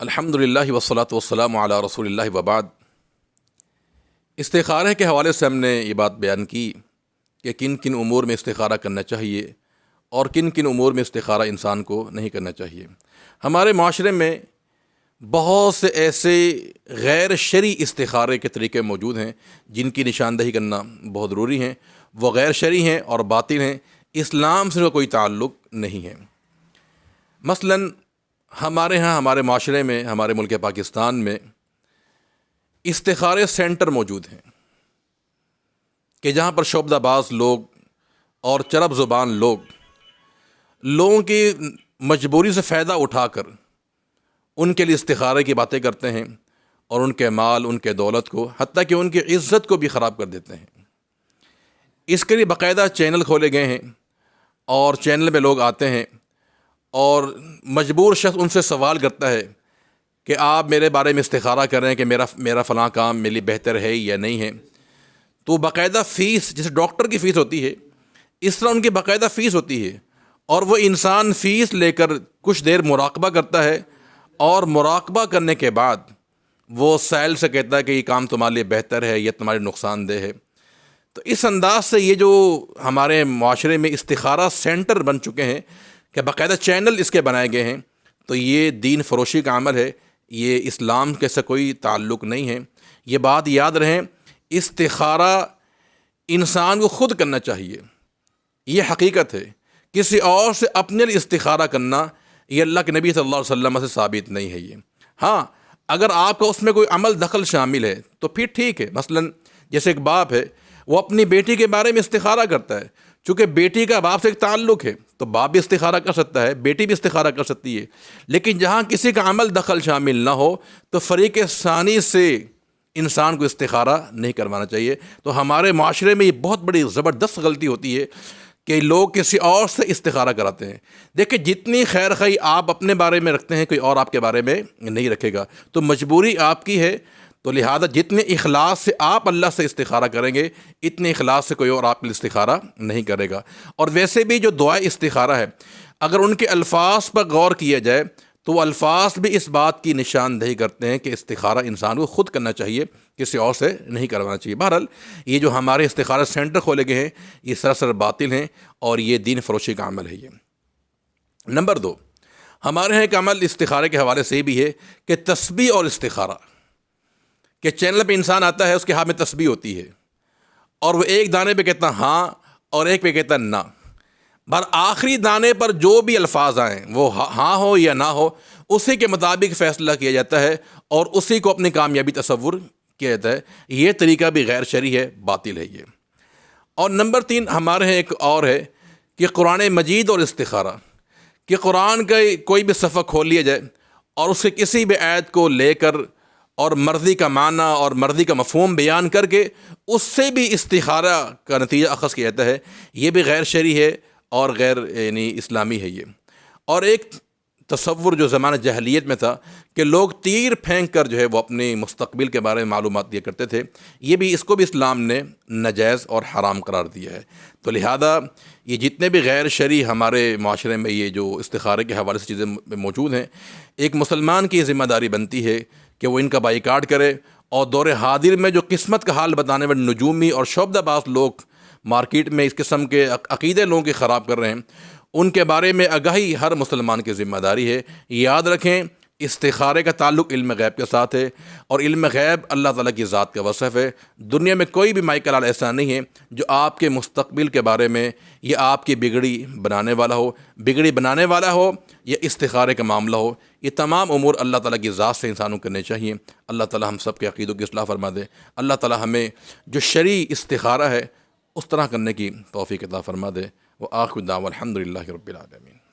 الحمدللہ والصلاۃ والسلام علی رسول اللہ وبعد۔ استخارے کے حوالے سے ہم نے یہ بات بیان کی کہ کن کن امور میں استخارہ کرنا چاہیے اور کن کن امور میں استخارہ انسان کو نہیں کرنا چاہیے۔ ہمارے معاشرے میں بہت سے ایسے غیر شرعی استخارے کے طریقے موجود ہیں جن کی نشاندہی کرنا بہت ضروری ہیں۔ وہ غیر شرعی ہیں اور باطل ہیں، اسلام سے کوئی تعلق نہیں ہے۔ مثلاً ہمارے معاشرے میں، ہمارے ملک پاکستان میں استخارے سینٹر موجود ہیں کہ جہاں پر شعبدہ باز لوگ اور چرب زبان لوگوں کی مجبوری سے فائدہ اٹھا کر ان کے لیے استخارے کی باتیں کرتے ہیں اور ان کے مال، ان کے دولت کو، حتیٰ کہ ان کی عزت کو بھی خراب کر دیتے ہیں۔ اس کے لیے باقاعدہ چینل کھولے گئے ہیں اور چینل میں لوگ آتے ہیں اور مجبور شخص ان سے سوال کرتا ہے کہ آپ میرے بارے میں استخارہ کر رہے ہیں کہ میرا فلاں کام میرے لیے بہتر ہے یا نہیں ہے۔ تو باقاعدہ فیس، جیسے ڈاکٹر کی فیس ہوتی ہے، اس طرح ان کی باقاعدہ فیس ہوتی ہے، اور وہ انسان فیس لے کر کچھ دیر مراقبہ کرتا ہے، اور مراقبہ کرنے کے بعد وہ سائل سے کہتا ہے کہ یہ کام تمہارے لیے بہتر ہے یا تمہارے نقصان دہ ہے۔ تو اس انداز سے یہ جو ہمارے معاشرے میں استخارہ سینٹر بن چکے ہیں کہ باقاعدہ چینل اس کے بنائے گئے ہیں، تو یہ دین فروشی کا عمل ہے، یہ اسلام کے سے کوئی تعلق نہیں ہے۔ یہ بات یاد رہیں، استخارہ انسان کو خود کرنا چاہیے، یہ حقیقت ہے۔ کسی اور سے اپنے لیے استخارہ کرنا یہ اللہ کے نبی صلی اللہ علیہ وسلم سے ثابت نہیں ہے۔ یہ ہاں، اگر آپ کا اس میں کوئی عمل دخل شامل ہے تو پھر ٹھیک ہے۔ مثلاً جیسے ایک باپ ہے، وہ اپنی بیٹی کے بارے میں استخارہ کرتا ہے، چونکہ بیٹی کا باپ سے ایک تعلق ہے تو باپ بھی استخارہ کر سکتا ہے، بیٹی بھی استخارہ کر سکتی ہے۔ لیکن جہاں کسی کا عمل دخل شامل نہ ہو تو فریق ثانی سے انسان کو استخارہ نہیں کروانا چاہیے۔ تو ہمارے معاشرے میں یہ بہت بڑی زبردست غلطی ہوتی ہے کہ لوگ کسی اور سے استخارہ کراتے ہیں۔ دیکھیں، جتنی خیر خواہی آپ اپنے بارے میں رکھتے ہیں، کوئی اور آپ کے بارے میں نہیں رکھے گا، تو مجبوری آپ کی ہے۔ تو لہذا جتنے اخلاص سے آپ اللہ سے استخارہ کریں گے، اتنے اخلاص سے کوئی اور آپ کے لیے استخارہ نہیں کرے گا۔ اور ویسے بھی جو دعائے استخارہ ہے، اگر ان کے الفاظ پر غور کیا جائے تو وہ الفاظ بھی اس بات کی نشاندہی کرتے ہیں کہ استخارہ انسان کو خود کرنا چاہیے، کسی اور سے نہیں کروانا چاہیے۔ بہرحال یہ جو ہمارے استخارہ سینٹر کھولے گئے ہیں، یہ سراسر باطل ہیں اور یہ دین فروشی کا عمل ہے۔ یہ نمبر 2، ہمارے یہاں ایک عمل استخارے کے حوالے سے بھی ہے کہ تسبیح اور استخارہ، کہ چینل پہ انسان آتا ہے، اس کے ہاتھ میں تسبیح ہوتی ہے اور وہ ایک دانے پہ کہتا ہاں اور ایک پہ کہتا نہ۔ آخری دانے پر جو بھی الفاظ آئیں، وہ ہاں ہو یا نہ ہو، اسی کے مطابق فیصلہ کیا جاتا ہے اور اسی کو اپنی کامیابی تصور کیا جاتا ہے۔ یہ طریقہ بھی غیر شرعی ہے، باطل ہے یہ۔ اور نمبر 3، ہمارے یہاں ایک اور ہے کہ قرآن مجید اور استخارہ، کہ قرآن کا کوئی بھی صفحہ کھول لیا جائے اور اس کے کسی بھی آیت کو لے کر اور مرضی کا معنی اور مرضی کا مفہوم بیان کر کے اس سے بھی استخارہ کا نتیجہ اخذ کیا جاتا ہے، یہ بھی غیر شرعی ہے اور غیر اسلامی ہے یہ۔ اور ایک تصور جو زمانہ جاہلیت میں تھا کہ لوگ تیر پھینک کر جو ہے وہ اپنے مستقبل کے بارے میں معلومات دیا کرتے تھے، یہ بھی، اس کو بھی اسلام نے ناجائز اور حرام قرار دیا ہے۔ تو لہذا یہ جتنے بھی غیر شرعی ہمارے معاشرے میں یہ جو استخارے کے حوالے سے چیزیں موجود ہیں، ایک مسلمان کی ذمہ داری بنتی ہے کہ وہ ان کا بائیکاٹ کرے، اور دور حاضر میں جو قسمت کا حال بتانے والے نجومی اور شعبدہ باز لوگ مارکیٹ میں اس قسم کے عقیدے لوگوں کے خراب کر رہے ہیں، ان کے بارے میں آگاہی ہر مسلمان کی ذمہ داری ہے۔ یاد رکھیں، استخارے کا تعلق علم غیب کے ساتھ ہے، اور علم غیب اللہ تعالیٰ کی ذات کا وصف ہے۔ دنیا میں کوئی بھی مائیکل آل ایسا نہیں ہے جو آپ کے مستقبل کے بارے میں یا آپ کی بگڑی بنانے والا ہو یا استخارے کا معاملہ ہو۔ یہ تمام امور اللہ تعالیٰ کی ذات سے انسانوں کرنے چاہیے۔ اللہ تعالیٰ ہم سب کے عقیدوں کی اصلاح فرما دے۔ اللہ تعالیٰ ہمیں جو شرعی استخارہ ہے اس طرح کرنے کی توفیق عطا فرما دے۔ وآخر دعوانا الحمدللہ رب العالمین۔